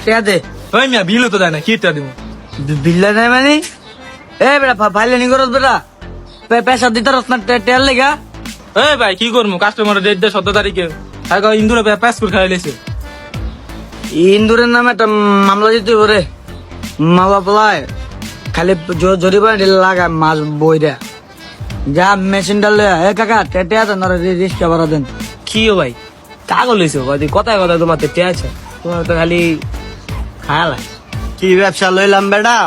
টিয়া দে। ওই মিয়া বিলও তো দেয় না, কি টা দিব? বিল্লা নাই মানে এ বেটা ফাইলে নি করস বেটা পেশা দিতে রস না টেল লেগা। এই ভাই কি করবো, কাস্টমার ডেট দে 17 তারিখে, আগে ইন্দুরে প্যাস করে খাই লেছে। ইন্দুরের নামে একটা মামলা দিতে পারে, মা বাপলায় খালি জরিমানা ঢিল লাগা মাছ বইরা যা মেশিন ডালে। এ কাকা টেটে আছে না রিস্কা বাড়া দেন। কি ও ভাই পাগল হয়েছে কথায় কথায় তোমার তে আছে, তোমার তো খালি খায়ালা। কি ব্যবসা লইলাম বেড়া,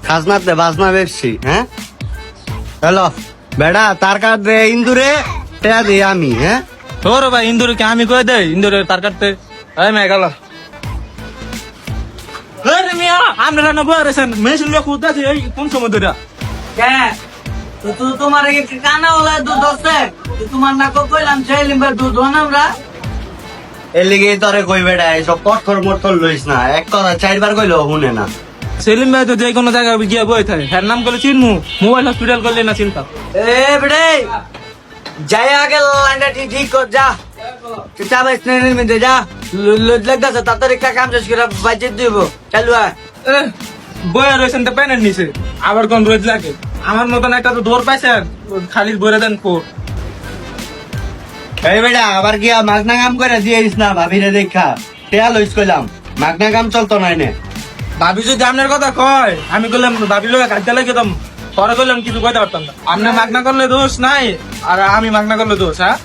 খাজনাতে বাজনা বেশি। হ্যাঁ হ্যালো বেড়া, তার কাছে ইন্দুরে টেয়া দিই আমি। হ্যাঁ তোর ভাই ইন্দুরে কি আমি কয়ে দেয় ইন্দুরে তার কাটতে? এই মেয়ে গেল মিয়া, আপনারা না বলেছেন মেশিন লোক উঠতেছে এই কোন সময় ধরে? তোমার কানা ওলা দুধ আছে, তোমার না কইলাম চাইলিম দুধ আমরা এর লিগে তোরে কই বেড়া, এইসব পথর মথর লইস না, এক কথা 4বার কইলো শুনে না। সেলিম ভাই তো যে কোনো জায়গায় গিয়ে বই থাকে, হ্যাঁ নাম করলে চিনমু, মোবাইল হসপিটাল করলে না চিন্তা। এ বেড়ে যাই আগে লাইনটা ঠিক কর যা, চা বাইস নেই মিদে যা লাগতেছে তাড়াতাড়ি কাম শেষ করে বাজে দিব চালু আয়। বইয়া রয়েছেন তো প্যানের নিচে, আবার কোন রোজ লাগে? আমার মতন একটা তো দৌড় পাইছেন, খালি বইরে দেন কোর। এই বেড়া আবার গিয়া মাগনা কাম করে দিয়েছিস না ভাবিরে দেখা, টেয়া লইস কইলাম, মাগনা কাম চলতো না এনে। ভাবি যদি আপনার কথা কয়, আমি বললাম ভাবি লোক কাজটা লাগে পরে করলাম কিছু কইতে পারতাম না। আপনি মাগনা করলে দোষ নাই, আর আমি মাগনা করলে দোষ? হ্যাঁ